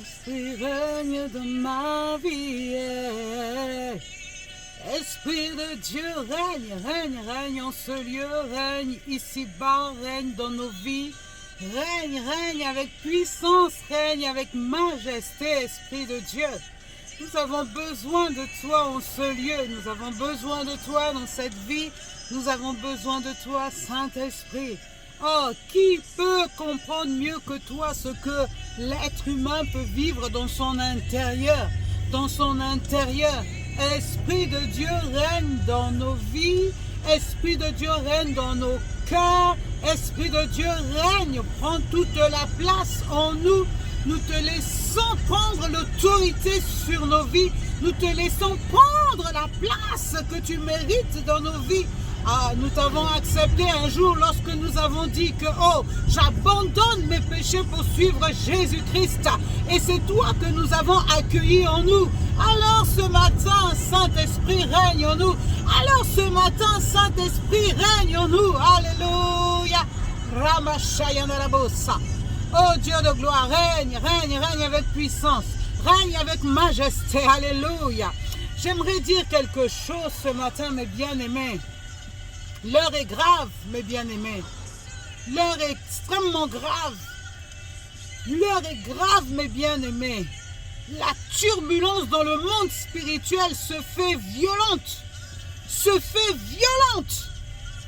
Esprit règne dans ma vie. Esprit de Dieu règne, règne, règne en ce lieu, règne ici-bas, règne dans nos vies. Règne, règne avec puissance, règne avec majesté, Esprit de Dieu. Nous avons besoin de toi en ce lieu, nous avons besoin de toi dans cette vie, nous avons besoin de toi, Saint-Esprit. Oh, qui peut comprendre mieux que toi ce que l'être humain peut vivre dans son intérieur, dans son intérieur. Esprit de Dieu règne dans nos vies, Esprit de Dieu règne dans nos cœurs, Esprit de Dieu règne, prends toute la place en nous. Nous te laissons prendre l'autorité sur nos vies. Nous te laissons prendre la place que tu mérites dans nos vies. Ah, nous t'avons accepté un jour lorsque nous avons dit que oh, j'abandonne mes péchés pour suivre Jésus-Christ. Et c'est toi que nous avons accueilli en nous. Alors ce matin, Saint-Esprit règne en nous. Alors ce matin, Saint-Esprit règne en nous. Alléluia. Ramachayandarabosa. Oh Dieu de gloire, règne, règne, règne avec puissance, règne avec majesté, alléluia. J'aimerais dire quelque chose ce matin, mes bien-aimés. L'heure est grave, mes bien-aimés. L'heure est extrêmement grave. L'heure est grave, mes bien-aimés. La turbulence dans le monde spirituel se fait violente. Se fait violente.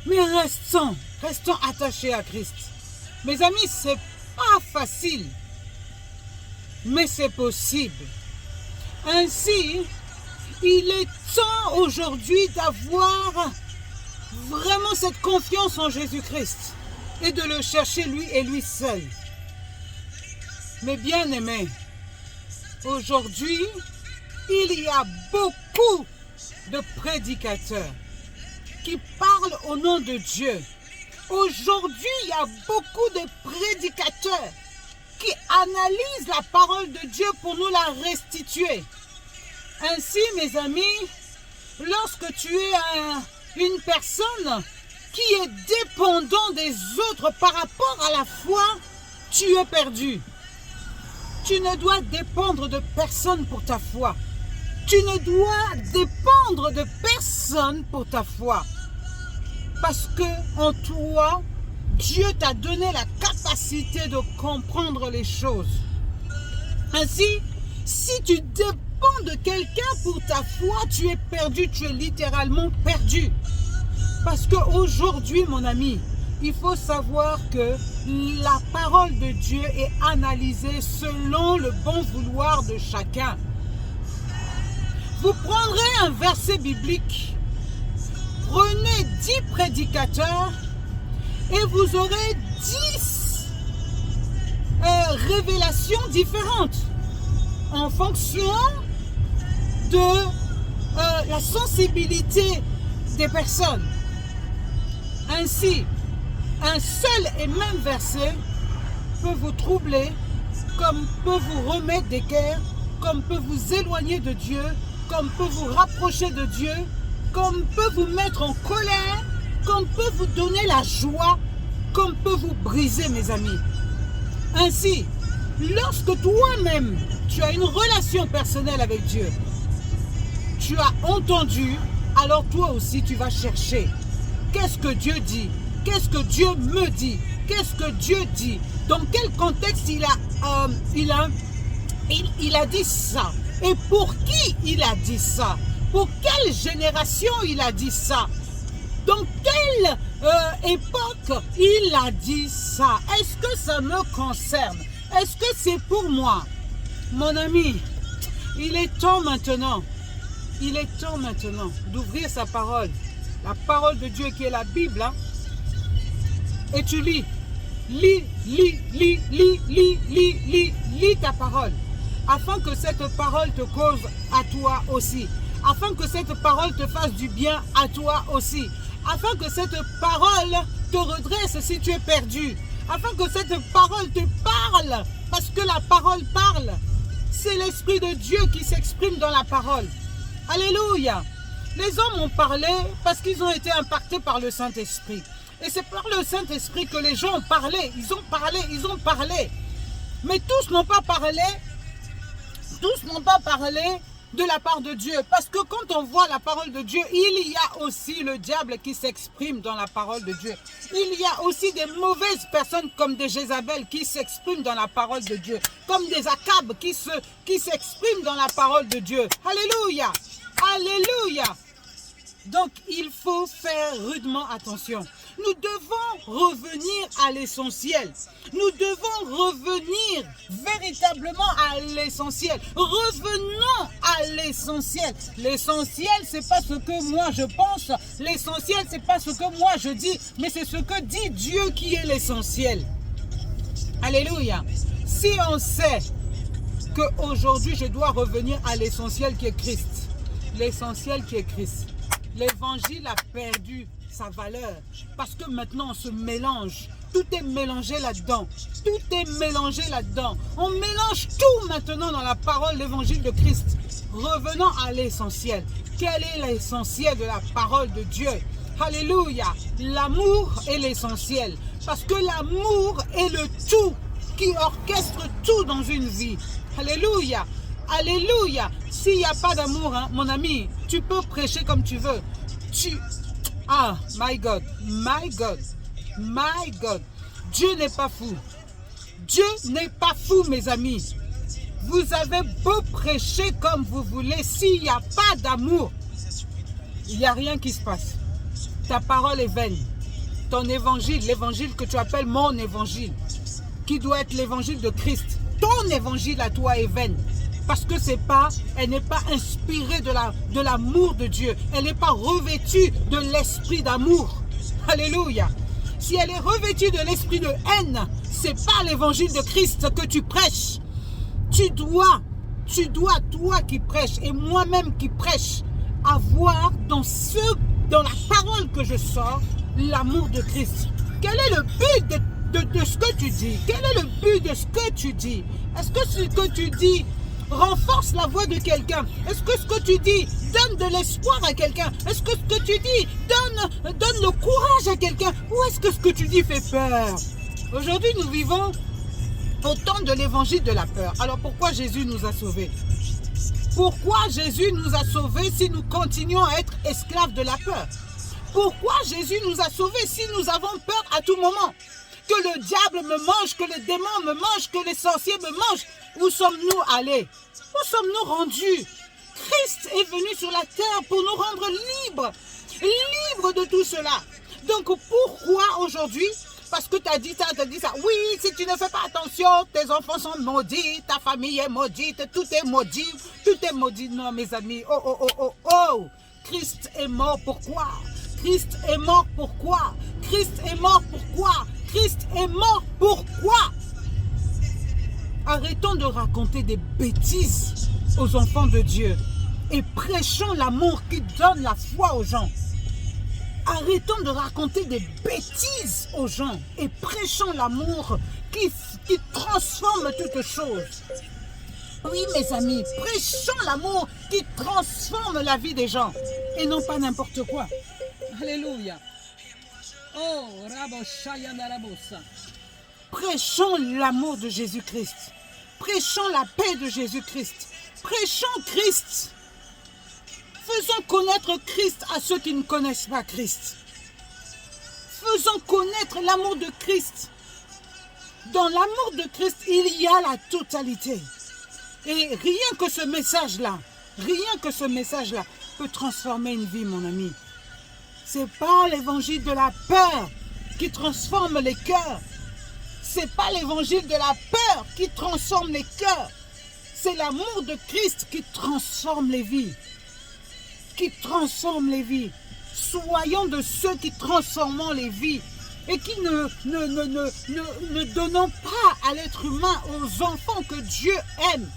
Mais restons attachés à Christ. Mes amis, c'est pas facile, mais c'est possible. Ainsi, il est temps aujourd'hui d'avoir vraiment cette confiance en Jésus-Christ et de le chercher lui et lui seul. Mes bien-aimés, aujourd'hui, il y a beaucoup de prédicateurs qui parlent au nom de Dieu. Aujourd'hui, il y a beaucoup de prédicateurs qui analysent la parole de Dieu pour nous la restituer. Ainsi, mes amis, lorsque tu es une personne qui est dépendant des autres par rapport à la foi, tu es perdu. Tu ne dois dépendre de personne pour ta foi. Tu ne dois dépendre de personne pour ta foi. Parce que en toi, Dieu t'a donné la capacité de comprendre les choses. Ainsi, si tu dépends de quelqu'un pour ta foi, tu es perdu, tu es littéralement perdu. Parce qu'aujourd'hui, mon ami, il faut savoir que la parole de Dieu est analysée selon le bon vouloir de chacun. Vous prendrez un verset biblique. Prenez 10 prédicateurs et vous aurez 10 révélations différentes en fonction de la sensibilité des personnes. Ainsi, un seul et même verset peut vous troubler, comme peut vous remettre d'équerre, comme peut vous éloigner de Dieu, comme peut vous rapprocher de Dieu, comme peut vous mettre en colère, comme peut vous donner la joie, comme peut vous briser, mes amis. Ainsi, lorsque toi-même, tu as une relation personnelle avec Dieu, tu as entendu, alors toi aussi tu vas chercher. Qu'est-ce que Dieu dit? Qu'est-ce que Dieu me dit? Qu'est-ce que Dieu dit? Dans quel contexte il a dit ça? Et pour qui il a dit ça? Pour quelle génération il a dit ça? Dans quelle époque il a dit ça? Est-ce que ça me concerne? Est-ce que c'est pour moi? Mon ami, il est temps maintenant d'ouvrir sa parole. La parole de Dieu qui est la Bible. Hein? Et tu lis ta parole. Afin que cette parole te cause à toi aussi. Afin que cette parole te fasse du bien à toi aussi. Afin que cette parole te redresse si tu es perdu. Afin que cette parole te parle. Parce que la parole parle. C'est l'Esprit de Dieu qui s'exprime dans la parole. Alléluia. Les hommes ont parlé parce qu'ils ont été impactés par le Saint-Esprit. Et c'est par le Saint-Esprit que les gens ont parlé. Ils ont parlé, ils ont parlé. Mais tous n'ont pas parlé. Tous n'ont pas parlé de la part de Dieu. Parce que quand on voit la parole de Dieu, il y a aussi le diable qui s'exprime dans la parole de Dieu. Il y a aussi des mauvaises personnes comme des Jézabel qui s'expriment dans la parole de Dieu. Comme des Akab qui s'expriment dans la parole de Dieu. Alléluia! Alléluia! Donc, il faut faire rudement attention. Nous devons revenir à l'essentiel. Nous devons revenir véritablement à l'essentiel. Revenons à l'essentiel. L'essentiel, c'est pas ce que moi je pense. L'essentiel, c'est pas ce que moi je dis. Mais c'est ce que dit Dieu qui est l'essentiel. Alléluia. Si on sait qu'aujourd'hui, je dois revenir à l'essentiel qui est Christ. L'essentiel qui est Christ. L'évangile a perdu sa valeur parce que maintenant on se mélange. Tout est mélangé là-dedans. Tout est mélangé là-dedans. On mélange tout maintenant dans la parole, l'évangile de Christ. Revenons à l'essentiel. Quel est l'essentiel de la parole de Dieu? Alléluia. L'amour est l'essentiel. Parce que l'amour est le tout qui orchestre tout dans une vie. Alléluia. Alléluia. S'il n'y a pas d'amour, hein, mon ami, tu peux prêcher comme tu veux. Ah, my God, my God, my God. Dieu n'est pas fou. Dieu n'est pas fou, mes amis. Vous avez beau prêcher comme vous voulez, s'il n'y a pas d'amour, il n'y a rien qui se passe. Ta parole est vaine. Ton évangile, l'évangile que tu appelles mon évangile, qui doit être l'évangile de Christ, ton évangile à toi est vaine. Parce que elle n'est pas inspirée de l'amour de Dieu. Elle n'est pas revêtue de l'esprit d'amour. Alléluia. Si elle est revêtue de l'esprit de haine, ce n'est pas l'évangile de Christ que tu prêches. Tu dois, toi qui prêches et moi-même qui prêche, avoir dans la parole que je sors, l'amour de Christ. Quel est le but de ce que tu dis? Quel est le but de ce que tu dis? Est-ce que ce que tu dis renforce la voix de quelqu'un? Est-ce que ce que tu dis donne de l'espoir à quelqu'un? Est-ce que ce que tu dis donne le courage à quelqu'un? Ou est-ce que ce que tu dis fait peur? Aujourd'hui, nous vivons au temps de l'évangile de la peur. Alors pourquoi Jésus nous a sauvés? Pourquoi Jésus nous a sauvés si nous continuons à être esclaves de la peur? Pourquoi Jésus nous a sauvés si nous avons peur à tout moment? Que le diable me mange, que les démons me mangent, que les sorciers me mangent. Où sommes-nous allés? Où sommes-nous rendus? Christ est venu sur la terre pour nous rendre libres. Libres de tout cela. Donc pourquoi aujourd'hui? Parce que tu as dit ça, Oui, si tu ne fais pas attention, tes enfants sont maudits, ta famille est maudite, tout est maudit. Tout est maudit. Non, mes amis. Oh. Christ est mort pourquoi? Christ est mort pourquoi? Christ est mort pourquoi? Christ est mort pourquoi? Arrêtons de raconter des bêtises aux enfants de Dieu et prêchons l'amour qui donne la foi aux gens. Arrêtons de raconter des bêtises aux gens et prêchons l'amour qui transforme toutes choses. Oui, mes amis, prêchons l'amour qui transforme la vie des gens et non pas n'importe quoi. Alléluia. Oh, prêchons l'amour de Jésus-Christ. Prêchons la paix de Jésus-Christ. Prêchons Christ. Faisons connaître Christ à ceux qui ne connaissent pas Christ. Faisons connaître l'amour de Christ. Dans l'amour de Christ, il y a la totalité. Et rien que ce message-là peut transformer une vie, mon ami. Ce n'est pas l'évangile de la peur qui transforme les cœurs. Ce n'est pas l'évangile de la peur qui transforme les cœurs. C'est l'amour de Christ qui transforme les vies. Qui transforme les vies. Soyons de ceux qui transforment les vies et qui ne donnons pas à l'être humain, aux enfants que Dieu aime,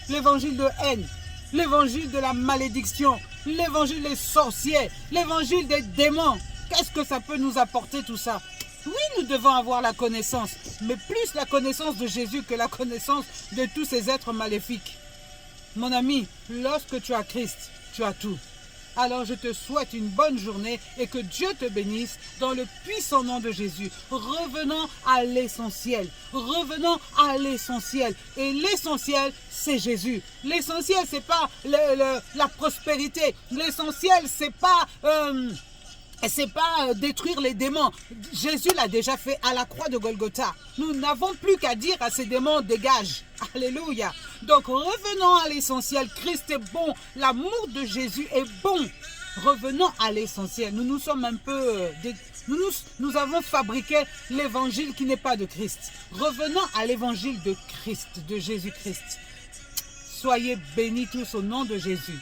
l'évangile de haine, l'évangile de la malédiction, l'évangile des sorciers, l'évangile des démons. Qu'est-ce que ça peut nous apporter tout ça? Oui, nous devons avoir la connaissance, mais plus la connaissance de Jésus que la connaissance de tous ces êtres maléfiques. Mon ami, lorsque tu as Christ, tu as tout. Alors je te souhaite une bonne journée et que Dieu te bénisse dans le puissant nom de Jésus. Revenons à l'essentiel. Revenons à l'essentiel. Et l'essentiel, c'est Jésus. L'essentiel, c'est pas la prospérité. L'essentiel, c'est pas détruire les démons. Jésus l'a déjà fait à la croix de Golgotha. Nous n'avons plus qu'à dire à ces démons, dégage. Alléluia. Donc revenons à l'essentiel. Christ est bon. L'amour de Jésus est bon. Revenons à l'essentiel. Nous nous sommes un peu... Nous avons fabriqué l'évangile qui n'est pas de Christ. Revenons à l'évangile de Christ, de Jésus-Christ. Soyez bénis tous au nom de Jésus.